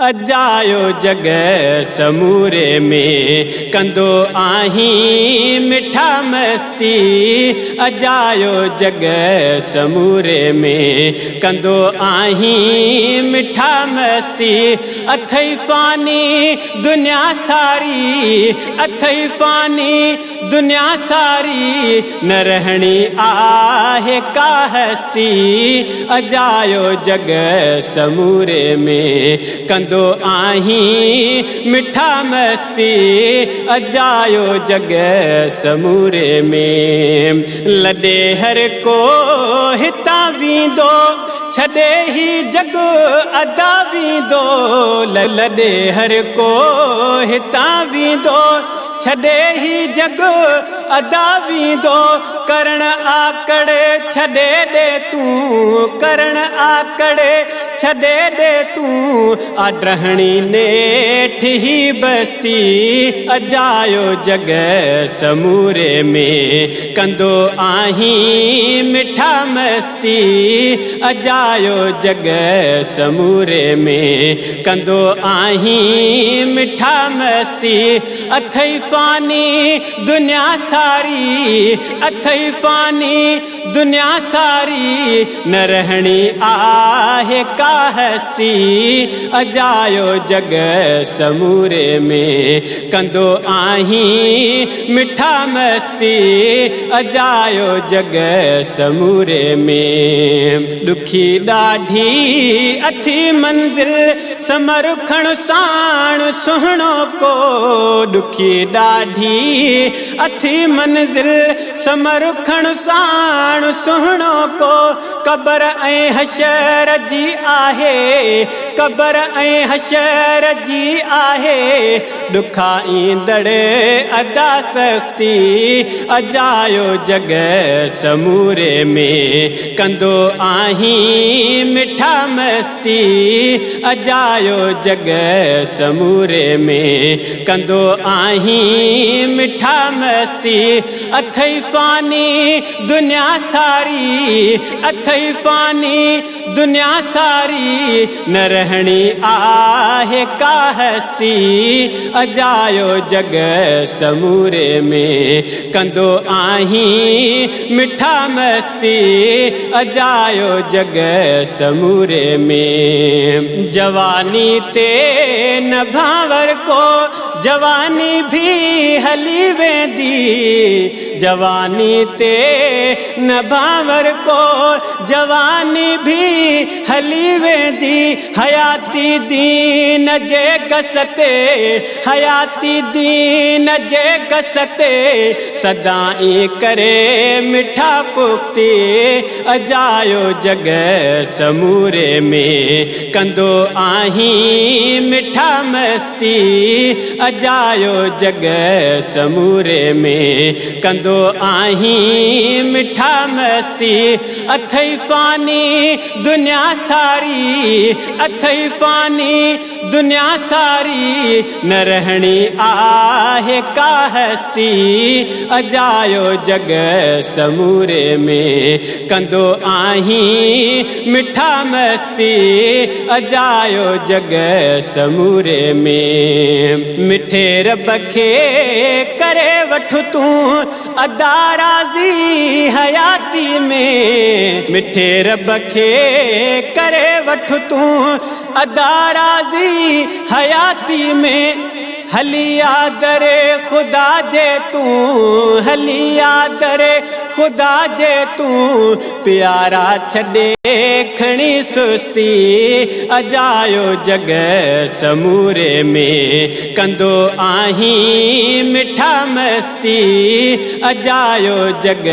अजायो जग समूरे में कंदो आहीं मिठा मस्ती। अजायो जग समूरे में कंदो आहीं मिठा मस्ती। अथई फानी दुनिया सारी, अथई फानी दुनिया सारी, न रहनी आहे का हस्ती। अजायो जग समूरे में कंदो आहीं मिठा मस्ती। अजायो जग समूरे में लॾे हर को हितां वींदो, छॾे ही जग अदा वींदो। लॾे हर को हितां वींदो, छॾे ही जग अदा वींदो। करण आकड़े छॾे ॾे तूं, करण आकड़े छॾे ॾे तूं। आड्रहणी नेठ ही बस्ती। अजायो जग समूरे में कंदो आहीं मिठा मस्ती। अजायो जग समूरे में कंदो आहीं मिठा मस्ती। अथई फानी दुनिया सारी, अथई फानी दुनिया सारी, न रहनी आहे का हस्ती। अजायो जग समूरे में कंदो आहीं मिठा मस्ती। अजायो जग समूरे में दुखी ॾाढी अथी मंजिल, समरखण साण सुहिणो को। दुखी ॾाढी अथी मंजिल, समरखण साण सुहिणो को। क़बर ऐं हशर जी आहे, क़बर ऐं हशर जी आहे, ॾुखा ईंदड़ अदा सख़्ती। अजायो जग समूरे में कंदो आहीं मिठा मस्ती। अजायो जग समूरे में कंदो आहीं मिठा मस्ती। अथई फानी दुनिया सारी, अथई फानी दुनिया सारी, न रहनी आहे का हस्ती। अजायो जग समूरे में कंदो आहीं मिठा मस्ती। अजायो जग समूरे में जवानी ते न भावर को, जवानी भी हली वेंदी। जवानी ते न भावर को, जवानी भी हली वेंदी। हयाती दीन जे कसते, हयाती दीन जे कसते, सदाई करे मिठा पुख्ती। अजायो जग समूरे में कंदो आहीं मिठा मस्ती। अजायो जग समूरे में कंदो आहीं मिठा मस्ती। अथई फानी दुनिया सारी, अथई फानी दुनिया सारी, न रहनी आहे का हस्ती। अजायो जग समूरे में कंदो आहीं मिठा मस्ती। अजायो जग समूरे में मिठे रब खे करे वठ तूं अदा राज़ी हयाती में। मिठे रब खे करे वठ तूं अदा राज़ी हयाती में। हलिया दरे खुदा जे तूं, हलिया दरे खुदा जे तूं, प्यारा छॾे खणी सुस्ती। अजायो जग समूरे में कंदो आहीं मिठा मस्ती। अजायो जग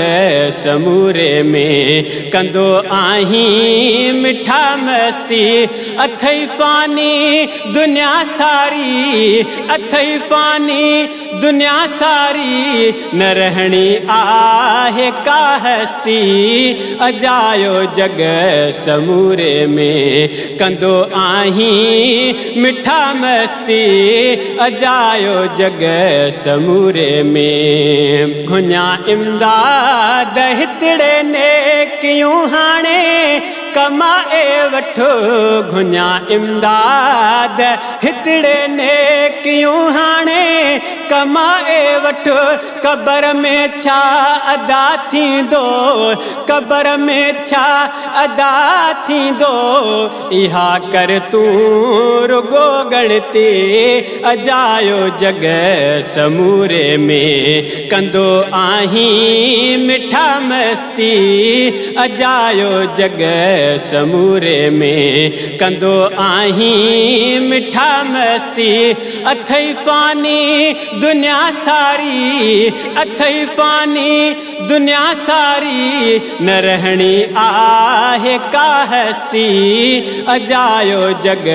समूरे में कंदो आहीं मिठा मस्ती। अथई फानी दुनिया सारी, अथई फानी दुनिया सारी, न रहनी आहे का हस्ती। अजायो जग समूरे में कंदो आहीं मिठा मस्ती। अजायो जग समूरे में घुञा इमदाद हितड़े ने क्यों हाणे कमाए वठो घुञा इमदाद हितड़े ने क्यों हाणे कमाए वठो कबर में छा अदा थींदो कबर में छा अदा थींदो इहा कर तूं रुगो गणती अजायो जग समूरे में कंदो आहीं मिठा मस्ती अजायो जग समूरे में कंदो आहीं मिठा मस्ती अथई फानी दुनिया सारी अथई फानी दुनिया सारी न रहनी आहे का हस्ती अजायो जग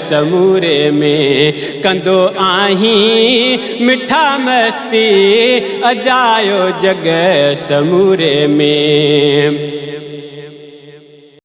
समूरे में कंदो आहीं मिठा मस्ती अजायो जग समूरे में।